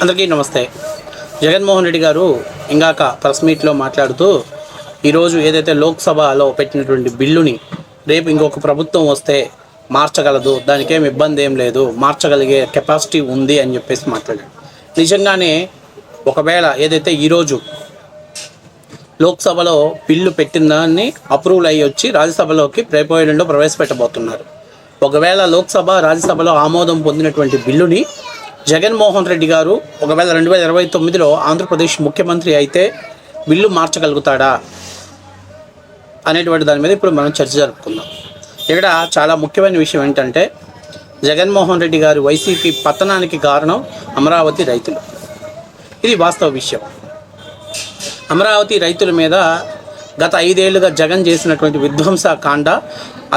అందరికీ నమస్తే. జగన్మోహన్ రెడ్డి గారు ఇందాక ప్రెస్ మీట్లో మాట్లాడుతూ ఈరోజు ఏదైతే లోక్సభలో పెట్టినటువంటి బిల్లుని రేపు ఇంకొక ప్రభుత్వం వస్తే మార్చగలదు, దానికేం ఇబ్బంది ఏం లేదు, మార్చగలిగే కెపాసిటీ ఉంది అని చెప్పేసి మాట్లాడారు. నిజంగానే ఒకవేళ ఏదైతే ఈరోజు లోక్సభలో బిల్లు పెట్టిన దాన్ని అప్రూవల్ అయ్యి వచ్చి రాజ్యసభలోకి రేపోయేలో ప్రవేశపెట్టబోతున్నారు. ఒకవేళ లోక్సభ రాజ్యసభలో ఆమోదం పొందినటువంటి బిల్లుని జగన్మోహన్ రెడ్డి గారు ఒకవేళ 2029లో ఆంధ్రప్రదేశ్ ముఖ్యమంత్రి అయితే బిల్లు మార్చగలుగుతాడా అనేటువంటి దాని మీద ఇప్పుడు మనం చర్చ జరుపుకుందాం. ఇక్కడ చాలా ముఖ్యమైన విషయం ఏంటంటే జగన్మోహన్ రెడ్డి గారు వైసీపీ పతనానికి కారణం అమరావతి రైతులు. ఇది వాస్తవ విషయం. అమరావతి రైతుల మీద గత 5 ఏళ్లుగా జగన్ చేసినటువంటి విధ్వంస కాండ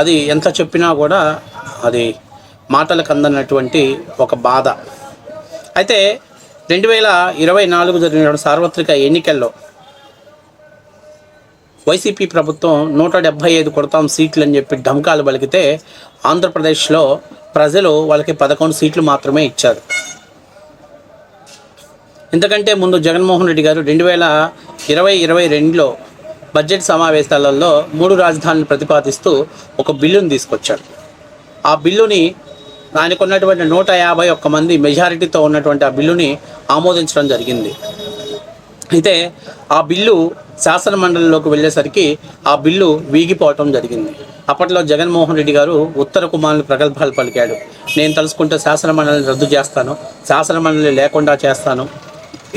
అది ఎంత చెప్పినా కూడా అది మాటలకు అందనటువంటి ఒక బాధ. అయితే 2024 జరిగిన సార్వత్రిక ఎన్నికల్లో వైసీపీ ప్రభుత్వం 175 కొడతాం సీట్లు అని చెప్పి ఢంకాలు పలికితే ఆంధ్రప్రదేశ్లో ప్రజలు వాళ్ళకి 11 సీట్లు మాత్రమే ఇచ్చారు. ఎందుకంటే ముందు జగన్మోహన్ రెడ్డి గారు 2022లో బడ్జెట్ సమావేశాలలో 3 రాజధానులు ప్రతిపాదిస్తూ ఒక బిల్లును తీసుకొచ్చాడు. ఆ బిల్లుని ఆయనకు ఉన్నటువంటి 151 మంది మెజారిటీతో ఉన్నటువంటి ఆ బిల్లుని ఆమోదించడం జరిగింది. అయితే ఆ బిల్లు శాసన మండలిలోకి వెళ్ళేసరికి ఆ బిల్లు వీగిపోవటం జరిగింది. అప్పట్లో జగన్మోహన్ రెడ్డి గారు ఉత్తర కుమారుని ప్రగల్భాలు పలికాడు. నేను తలుసుకుంటే శాసన మండలిని రద్దు చేస్తాను, శాసన మండలి లేకుండా చేస్తాను,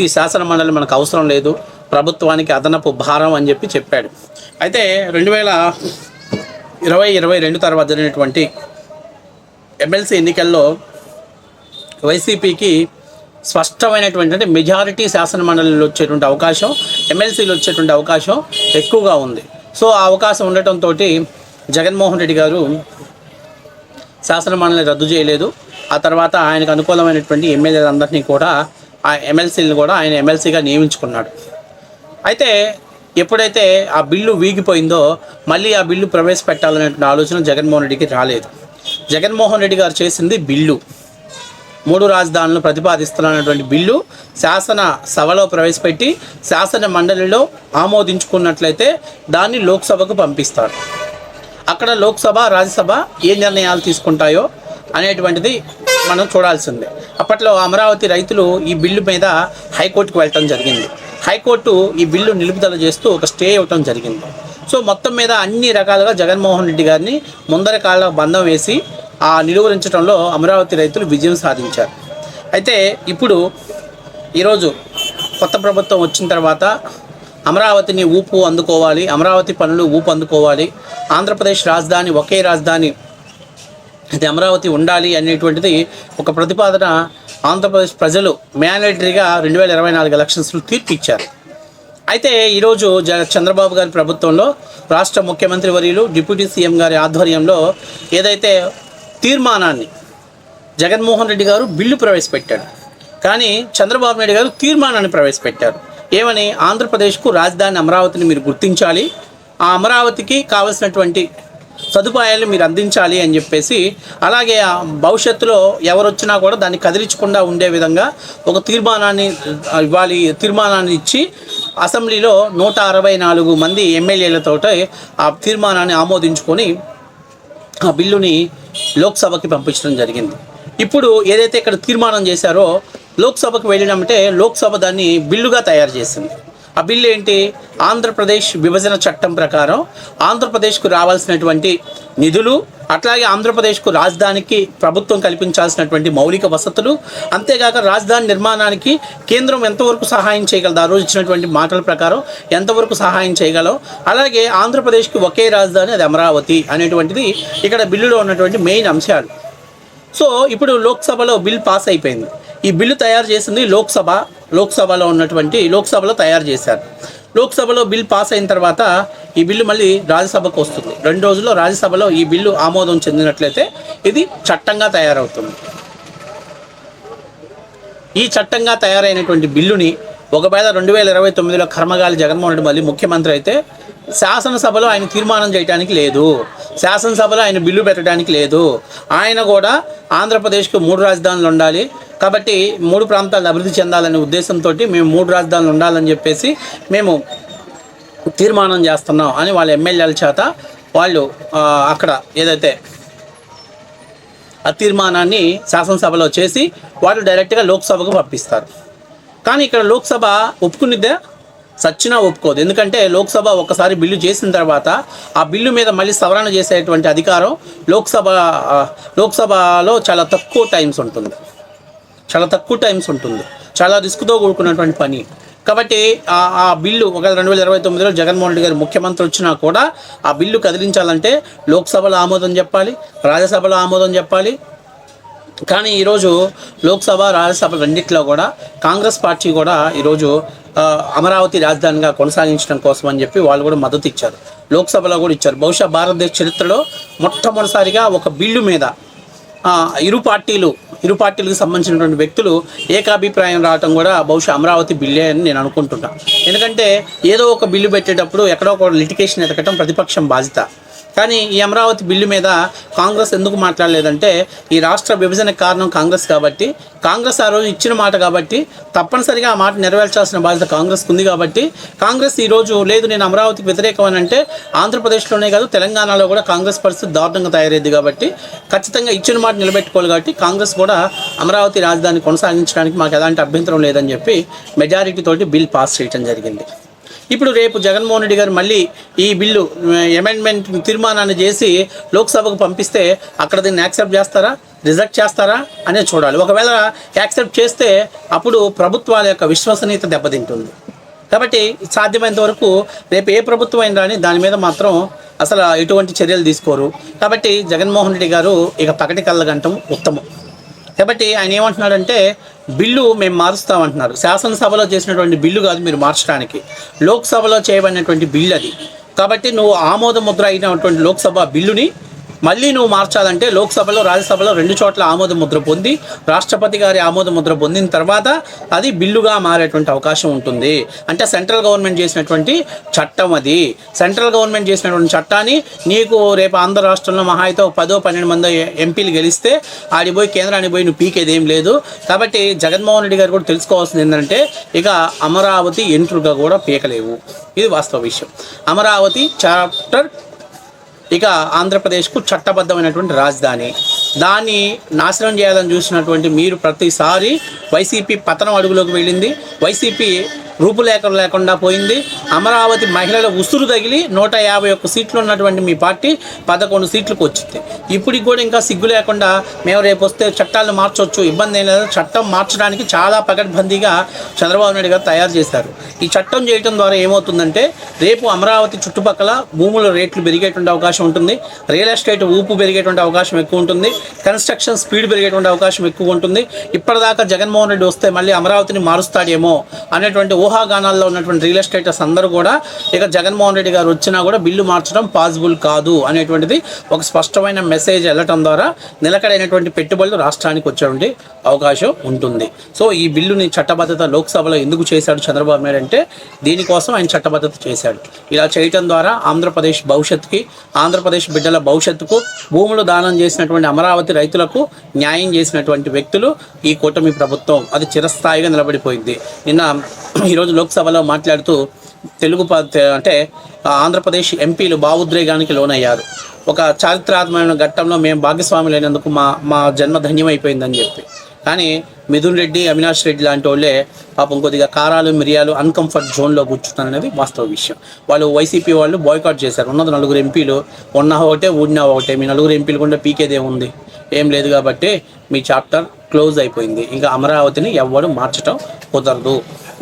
ఈ శాసన మండలి మనకు అవసరం లేదు, ప్రభుత్వానికి అదనపు భారం అని చెప్పాడు. అయితే 2022 తర్వాత జరిగినటువంటి ఎమ్మెల్సీ ఎన్నికల్లో వైసీపీకి స్పష్టమైనటువంటి అంటే మెజారిటీ శాసన మండలిలో వచ్చేటువంటి అవకాశం, ఎమ్మెల్సీలు వచ్చేటువంటి అవకాశం ఎక్కువగా ఉంది. సో ఆ అవకాశం ఉండటంతో జగన్మోహన్ రెడ్డి గారు శాసన మండలిని రద్దు చేయలేదు. ఆ తర్వాత ఆయనకు అనుకూలమైనటువంటి ఎమ్మెల్యేలందరినీ కూడా ఆ ఎమ్మెల్సీలను కూడా ఆయన ఎమ్మెల్సీగా నియమించుకున్నాడు. అయితే ఎప్పుడైతే ఆ బిల్లు వీగిపోయిందో మళ్ళీ ఆ బిల్లు ప్రవేశపెట్టాలనేటువంటి ఆలోచన జగన్మోహన్ రెడ్డికి రాలేదు. జగన్మోహన్ రెడ్డి గారు చేసింది బిల్లు 3 రాజధానులను ప్రతిపాదిస్తున్నటువంటి బిల్లు శాసన సభలో ప్రవేశపెట్టి శాసన మండలిలో ఆమోదించుకున్నట్లయితే దాన్ని లోక్సభకు పంపిస్తారు. అక్కడ లోక్సభ రాజ్యసభ ఏ నిర్ణయాలు తీసుకుంటాయో అనేటువంటిది మనం చూడాల్సిందే. అప్పట్లో అమరావతి రైతులు ఈ బిల్లు మీద హైకోర్టుకు వెళ్ళటం జరిగింది. హైకోర్టు ఈ బిల్లు నిలుపుదల చేస్తూ ఒక స్టే ఇవ్వటం జరిగింది. సో మొత్తం మీద అన్ని రకాలుగా జగన్మోహన్ రెడ్డి గారిని ముందర కాళ్ళ బంధం వేసి ఆ నిలువరించడంలో అమరావతి రైతులు విజయం సాధించారు. అయితే ఇప్పుడు ఈరోజు కొత్త ప్రభుత్వం వచ్చిన తర్వాత అమరావతిని ఊపు అందుకోవాలి, అమరావతి పనులు ఊపు అందుకోవాలి, ఆంధ్రప్రదేశ్ రాజధాని ఒకే రాజధాని అది అమరావతి ఉండాలి అనేటువంటిది ఒక ప్రతిపాదన ఆంధ్రప్రదేశ్ ప్రజలు మ్యాండేటరీగా 2024 ఎలక్షన్స్లో తీర్పు ఇచ్చారు. అయితే ఈరోజు చంద్రబాబు గారి ప్రభుత్వంలో రాష్ట్ర ముఖ్యమంత్రి వర్యులు డిప్యూటీ సీఎం గారి ఆధ్వర్యంలో ఏదైతే తీర్మానాన్ని జగన్మోహన్ రెడ్డి గారు బిల్లు ప్రవేశపెట్టాడు, కానీ చంద్రబాబు నాయుడు గారు తీర్మానాన్ని ప్రవేశపెట్టారు. ఏమని? ఆంధ్రప్రదేశ్కు రాజధాని అమరావతిని మీరు గుర్తించాలి, ఆ అమరావతికి కావలసినటువంటి సదుపాయాలు మీరు అందించాలి అని చెప్పేసి, అలాగే భవిష్యత్తులో ఎవరు వచ్చినా కూడా దాన్ని కదిలించకుండా ఉండే విధంగా ఒక తీర్మానాన్ని ఇవ్వాలి. తీర్మానాన్ని ఇచ్చి అసెంబ్లీలో 164 మంది ఎమ్మెల్యేలతో ఆ తీర్మానాన్ని ఆమోదించుకొని ఆ బిల్లుని లోక్సభకి పంపించడం జరిగింది. ఇప్పుడు ఏదైతే ఇక్కడ తీర్మానం చేశారో లోక్సభకు వెళ్ళినామంటే లోక్సభ దాన్ని బిల్లుగా తయారు చేసింది. ఆ బిల్లు ఏంటి? ఆంధ్రప్రదేశ్ విభజన చట్టం ప్రకారం ఆంధ్రప్రదేశ్కు రావాల్సినటువంటి నిధులు, అట్లాగే ఆంధ్రప్రదేశ్కు రాజధానికి ప్రభుత్వం కల్పించాల్సినటువంటి మౌలిక వసతులు, అంతేగాక రాజధాని నిర్మాణానికి కేంద్రం ఎంతవరకు సహాయం చేయగలదు, ఆ రోజు ఇచ్చినటువంటి మాటల ప్రకారం ఎంతవరకు సహాయం చేయగలవు, అలాగే ఆంధ్రప్రదేశ్కి ఒకే రాజధాని అది అమరావతి అనేటువంటిది ఇక్కడ బిల్లులో ఉన్నటువంటి మెయిన్ అంశాలు. సో ఇప్పుడు లోక్సభలో బిల్ పాస్ అయిపోయింది. ఈ బిల్లు తయారు చేసింది లోక్సభలో తయారు చేశారు. లోక్సభలో బిల్ పాస్ అయిన తర్వాత ఈ బిల్లు మళ్ళీ రాజ్యసభకు వస్తుంది. 2 రోజుల్లో రాజ్యసభలో ఈ బిల్లు ఆమోదం చెందినట్లయితే ఇది చట్టంగా తయారవుతుంది. ఈ చట్టంగా తయారైనటువంటి బిల్లుని ఒకవేళ 2029లో కర్మగాలి జగన్మోహన్ రెడ్డి మళ్ళీ ముఖ్యమంత్రి అయితే శాసనసభలో ఆయన తీర్మానం చేయడానికి లేదు, శాసనసభలో ఆయన బిల్లు పెట్టడానికి లేదు. ఆయన కూడా ఆంధ్రప్రదేశ్కు 3 రాజధానులు ఉండాలి, కాబట్టి 3 ప్రాంతాలు అభివృద్ధి చెందాలనే ఉద్దేశంతో మేము 3 రాజధానులు ఉండాలని చెప్పేసి మేము తీర్మానం చేస్తున్నాం అని వాళ్ళ ఎమ్మెల్యేల చేత వాళ్ళు అక్కడ ఏదైతే ఆ తీర్మానాన్ని శాసనసభలో చేసి వాళ్ళు డైరెక్ట్గా లోక్సభకు పంపిస్తారు. కానీ ఇక్కడ లోక్సభ ఒప్పుకునిద్దే సచ్చినా ఒప్పుకోదు. ఎందుకంటే లోక్సభ ఒకసారి బిల్లు చేసిన తర్వాత ఆ బిల్లు మీద మళ్ళీ సవరణ చేసేటువంటి అధికారం లోక్సభలో చాలా తక్కువ టైమ్స్ ఉంటుంది, చాలా రిస్క్తో కూడుకున్నటువంటి పని. కాబట్టి ఆ బిల్లు ఒకవేళ 2029లో జగన్మోహన్ రెడ్డి గారు ముఖ్యమంత్రి వచ్చినా కూడా ఆ బిల్లు కదిలించాలంటే లోక్సభలో ఆమోదం చెప్పాలి, రాజ్యసభలో ఆమోదం చెప్పాలి. కానీ ఈరోజు లోక్సభ రాజ్యసభ రెండిట్లో కూడా కాంగ్రెస్ పార్టీ కూడా ఈరోజు అమరావతి రాజధానిగా కొనసాగించడం కోసం అని చెప్పి వాళ్ళు కూడా మద్దతు ఇచ్చారు, లోక్సభలో కూడా ఇచ్చారు. బహుశా భారతదేశ చరిత్రలో మొట్టమొదటిసారిగా ఒక బిల్లు మీద ఇరు పార్టీలకు సంబంధించినటువంటి వ్యక్తులు ఏకాభిప్రాయం రావటం కూడా బహుశా అమరావతి బిల్లే అని నేను అనుకుంటున్నాను. ఎందుకంటే ఏదో ఒక బిల్లు పెట్టేటప్పుడు ఎక్కడో ఒక లిటిగేషన్ ఎతకటం ప్రతిపక్షం బాధ్యత. కానీ ఈ అమరావతి బిల్లు మీద కాంగ్రెస్ ఎందుకు మాట్లాడలేదంటే ఈ రాష్ట్ర విభజనకు కారణం కాంగ్రెస్ కాబట్టి, కాంగ్రెస్ ఆ రోజు ఇచ్చిన మాట కాబట్టి తప్పనిసరిగా ఆ మాట నెరవేర్చాల్సిన బాధ్యత కాంగ్రెస్కి ఉంది కాబట్టి కాంగ్రెస్ ఈరోజు లేదు నేను అమరావతికి వ్యతిరేకం అని అంటే ఆంధ్రప్రదేశ్లోనే కాదు తెలంగాణలో కూడా కాంగ్రెస్ పరిస్థితి దారుణంగా తయారైంది కాబట్టి ఖచ్చితంగా ఇచ్చిన మాట నిలబెట్టుకోవాలి. కాబట్టి కాంగ్రెస్ కూడా అమరావతి రాజధాని కొనసాగించడానికి మాకు ఎలాంటి అభ్యంతరం లేదని చెప్పి మెజారిటీ తోటి బిల్ పాస్ చేయడం జరిగింది. ఇప్పుడు రేపు జగన్మోహన్ రెడ్డి గారు మళ్ళీ ఈ బిల్లు అమెండ్మెంట్ తీర్మానాన్ని చేసి లోక్సభకు పంపిస్తే అక్కడ దీన్ని యాక్సెప్ట్ చేస్తారా, రిజెక్ట్ చేస్తారా అనేది చూడాలి. ఒకవేళ యాక్సెప్ట్ చేస్తే అప్పుడు ప్రభుత్వాల యొక్క విశ్వసనీయత దెబ్బతింటుంది. కాబట్టి సాధ్యమైనంత వరకు రేపు ఏ ప్రభుత్వం అయినా కానీ దాని మీద మాత్రం అసలు ఎటువంటి చర్యలు తీసుకోరు. కాబట్టి జగన్మోహన్ రెడ్డి గారు ఇక పకటి కళ్ళగంటం ఉత్తమం. కాబట్టి ఆయన ఏమంటున్నాడంటే బిల్లు మేము మారుస్తామంటున్నారు. శాసనసభలో చేసినటువంటి బిల్లు కాదు మీరు మార్చడానికి, లోక్సభలో చేయబడినటువంటి బిల్లు అది. కాబట్టి నువ్వు ఆమోద ముద్ర అయినటువంటి లోక్సభ బిల్లుని మళ్ళీ నువ్వు మార్చాలంటే లోక్సభలో రాజ్యసభలో 2 చోట్ల ఆమోద ముద్ర పొంది రాష్ట్రపతి గారి ఆమోద ముద్ర పొందిన తర్వాత అది బిల్లుగా మారేటువంటి అవకాశం ఉంటుంది. అంటే సెంట్రల్ గవర్నమెంట్ చేసినటువంటి చట్టం అది. సెంట్రల్ గవర్నమెంట్ చేసినటువంటి చట్టాన్ని నీకు రేపు ఆంధ్ర రాష్ట్రంలో మహా అయితే 10-12 మంది ఎంపీలు గెలిస్తే ఆడిపోయి కేంద్రానికి పోయి నువ్వు పీకేది ఏం లేదు. కాబట్టి జగన్మోహన్ రెడ్డి గారు కూడా తెలుసుకోవాల్సింది ఏంటంటే ఇక అమరావతి ఎంట్రుగా కూడా పీకలేవు. ఇది వాస్తవ విషయం. అమరావతి చాప్టర్ ఇక ఆంధ్రప్రదేశ్కు చట్టబద్ధమైనటువంటి రాజధాని, దాన్ని నాశనం చేయాలని చూసినటువంటి మీరు ప్రతిసారి వైసీపీ పతనం అడుగులోకి వెళ్ళింది, వైసీపీ రూపురేఖలు లేకుండా పోయింది. అమరావతి మహిళల ఉసురు తగిలి 151 సీట్లు ఉన్నటువంటి మీ పార్టీ 11 సీట్లకు వచ్చింది. ఇప్పటికి కూడా ఇంకా సిగ్గు లేకుండా మేము రేపు వస్తే చట్టాలను మార్చవచ్చు, ఇబ్బంది ఏం లేదు. చట్టం మార్చడానికి చాలా పకడ్బందీగా చంద్రబాబు నాయుడు గారు తయారు చేశారు. ఈ చట్టం చేయడం ద్వారా ఏమవుతుందంటే రేపు అమరావతి చుట్టుపక్కల భూముల రేట్లు పెరిగేటువంటి అవకాశం ఉంటుంది, రియల్ ఎస్టేట్ ఊపు పెరిగేటువంటి అవకాశం ఎక్కువ ఉంటుంది, కన్స్ట్రక్షన్ స్పీడ్ పెరిగేటువంటి అవకాశం ఎక్కువ ఉంటుంది. ఇప్పటిదాకా జగన్మోహన్ రెడ్డి వస్తే మళ్ళీ అమరావతిని మారుస్తాడేమో అనేటువంటి ఊహాగానాల్లో ఉన్నటువంటి రియల్ ఎస్టేటర్స్ అందరూ కూడా ఇక జగన్మోహన్ రెడ్డి గారు వచ్చినా కూడా బిల్లు మార్చడం పాసిబుల్ కాదు అనేటువంటిది ఒక స్పష్టమైన మెసేజ్ వెళ్ళటం ద్వారా నిలకడైనటువంటి పెట్టుబడులు రాష్ట్రానికి వచ్చేటువంటి అవకాశం ఉంటుంది. సో ఈ బిల్లుని చట్టబద్ధత లోక్సభలో ఎందుకు చేశాడు చంద్రబాబు నాయుడు అంటే దీనికోసం ఆయన చట్టబద్ధత చేశాడు. ఇలా చేయటం ద్వారా ఆంధ్రప్రదేశ్ భవిష్యత్తుకి, ఆంధ్రప్రదేశ్ బిడ్డల భవిష్యత్తుకు, భూములు దానం చేసినటువంటి అమరావతి రైతులకు న్యాయం చేసినటువంటి వ్యక్తులు ఈ కూటమి ప్రభుత్వం. అది చిరస్థాయిగా నిలబడిపోయింది. ఈరోజు లోక్సభలో మాట్లాడుతూ అంటే ఆంధ్రప్రదేశ్ ఎంపీలు భావోద్రేగానికి లోనయ్యారు. ఒక చారిత్రాత్మకమైన ఘట్టంలో మేము భాగస్వాములైనందుకు మా జన్మ ధన్యమైపోయిందని చెప్పి. కానీ మిథున్ రెడ్డి, అవినాష్ రెడ్డి లాంటి వాళ్ళే పాపం కొద్దిగా కారాలు మిరియాలు అన్కంఫర్ట్ జోన్లో కూర్చున్నారనేది వాస్తవ విషయం. వాళ్ళు వైసీపీ వాళ్ళు బాయ్కాట్ చేశారు. ఉన్నది 4 ఎంపీలు, ఉన్నా ఒకటే ఊడినా ఒకటే. మీ 4 ఎంపీలు కూడా పీకేదే ఉంది, ఏం లేదు. కాబట్టి మీ చాప్టర్ క్లోజ్ అయిపోయింది. ఇంకా అమరావతిని ఎవ్వరు మార్చడం కుదరదు.